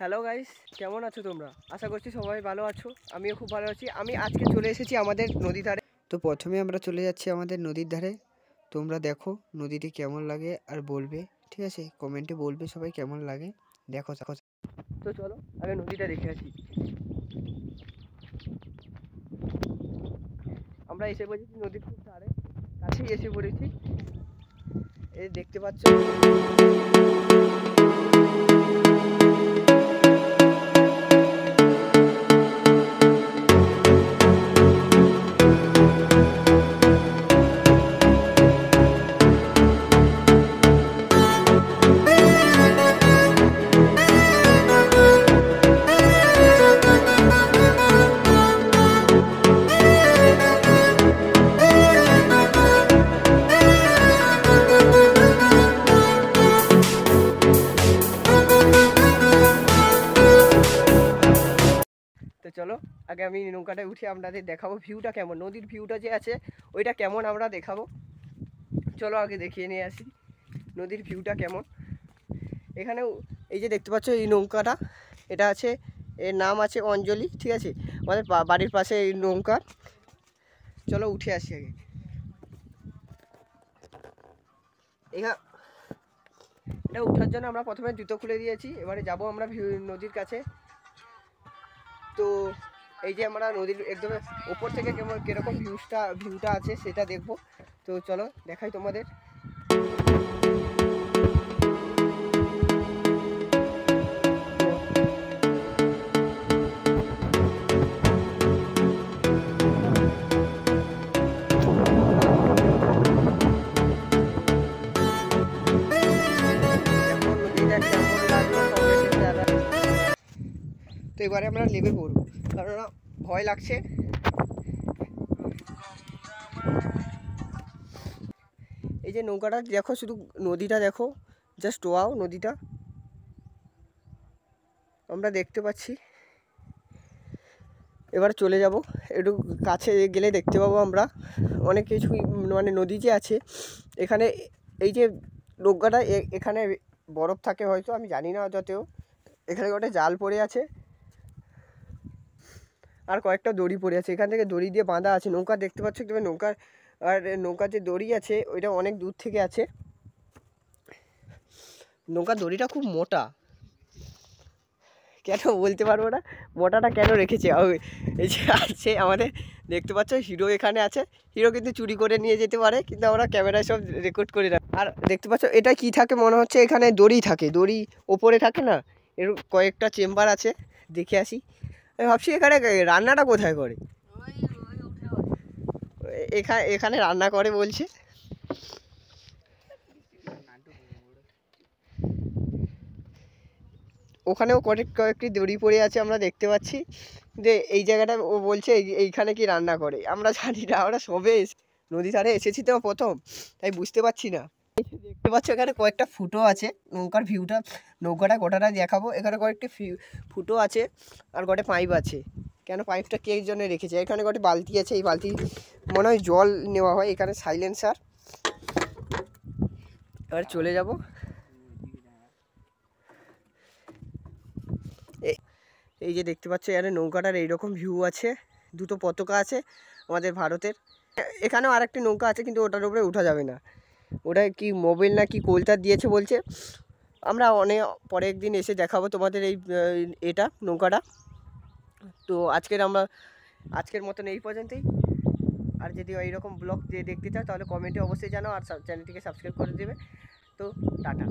Hello guys, কেমন আছো তোমরা? আশা করছি সবাই ভালো আছো। আমিও খুব ভালো আছি। আমি আজকে চলে এসেছি আমাদের নদীর ধারে। তো প্রথমে আমরা চলে যাচ্ছি আমাদের নদীর ধারে। তোমরা দেখো নদীটি কেমন লাগে আর বলবে, ঠিক আছে? কমেন্টে বলবে সবাই কেমন লাগে। দেখো দেখো। তো চলো আগে নদীটা দেখে আসি। আমরা এসে পড়েছি নদীর খুব ধারে, কাছেই এসে পড়েছি। এই দেখতে পাচ্ছ, তো চলো আগে আমি নৌকাটায় উঠে আপনাদের দেখাবো ভিউটা কেমন, নদীর ভিউটা যে আছে ওইটা কেমন আমরা দেখাবো। চলো আগে দেখিয়ে নিয়ে আসি নদীর ভিউটা কেমন। এখানে এই যে দেখতে পাচ্ছ এই নৌকাটা, এটা আছে, এর নাম আছে অঞ্জলি, ঠিক আছে? আমাদের বাড়ির পাশে এই নৌকা। চলো উঠে আসি আগে। এটা উঠার জন্য আমরা প্রথমে জুতো খুলে দিয়েছি, এবারে যাব আমরা নদীর কাছে। তো এই যে আমরা নদীর একদম উপর থেকে কেমন কীরকম ভিউটা আছে সেটা দেখবো। তো চলো দেখাই তোমাদের। তো এবারে আমরা নেমে পড়বো, কারণ ভয় লাগছে। এই যে নৌকাটা দেখো, শুধু নদীটা দেখো, জাস্ট ওয়াও নদীটা আমরা দেখতে পাচ্ছি। এবার চলে যাব, একটু কাছে গেলে দেখতে পাবো আমরা অনেক কিছু, মানে নদী যে আছে এখানে। এই যে নৌকাটা এখানে বরফ থাকে হয়তো, আমি জানি না যতেও। এখানে একটা জাল পড়ে আছে আর কয়েকটা দড়ি পড়ে আছে, এখান থেকে দড়ি দিয়ে বাঁধা আছে। নৌকা দেখতে পাচ্ছ, তবে নৌকার আর নৌকার যে দড়ি আছে ওইটা অনেক দূর থেকে আছে। নৌকার দড়িটা খুব মোটা, কেন বলতে পারবো না মোটাটা কেন রেখেছে। এই যে আছে আমাদের, দেখতে পাচ্ছ হিরো এখানে আছে। হিরো কিন্তু চুরি করে নিয়ে যেতে পারে, কিন্তু আমরা ক্যামেরায় সব রেকর্ড করে রাখি। আর দেখতে পাচ্ছ এটা কি থাকে মনে হচ্ছে, এখানে দড়ি থাকে, দড়ি ওপরে থাকে না, এর কয়েকটা চেম্বার আছে। দেখে আসি। আমি ভাবছি এখানে রান্নাটা কোথায় করে, এখানে রান্না করে বলছে। ওখানেও কয়েকটি দড়ি পড়ে আছে আমরা দেখতে পাচ্ছি। যে এই জায়গাটা ও বলছে এইখানে কি রান্না করে, আমরা জানি না, আমরা সবে নদী ধারে এসেছি তো প্রথম, তাই বুঝতে পারছি না। দেখতে পাচ্ছ এখানে কয়েকটা ফুটো আছে, নৌকার ভিউটা, নৌকাটা গোটাটা দেখাবো। এখানে কয়েকটি ফুটো আছে আর কটা পাইপ আছে। কেন পাইপটা কে জন্য রেখেছে? এখানে কটি বালতি আছে, এই বালতি মনে হয় জল নেওয়া হয়। এখানে সাইলেন্সার। এবার চলে যাব। এই যে দেখতে পাচ্ছ এখানে নৌকাটার এইরকম ভিউ আছে, দুটো পতাকা আছে আমাদের ভারতের। এখানেও আরেকটি নৌকা আছে, কিন্তু ওটার উপরে উঠা যাবে না, ওটা কি মোবাইল না কি কলতার দিয়েছে বলছে। আমরা অনেক পরে একদিন এসে দেখাবো তোমাদের এই এটা নৌকাটা। তো আজকের মতন এই পর্যন্তই। আর যদি এইরকম ব্লগ দেখতে চাও তাহলে কমেন্টে অবশ্যই জানাও, আর চ্যানেলটিকে সাবস্ক্রাইব করে দেবে। তো টাটা।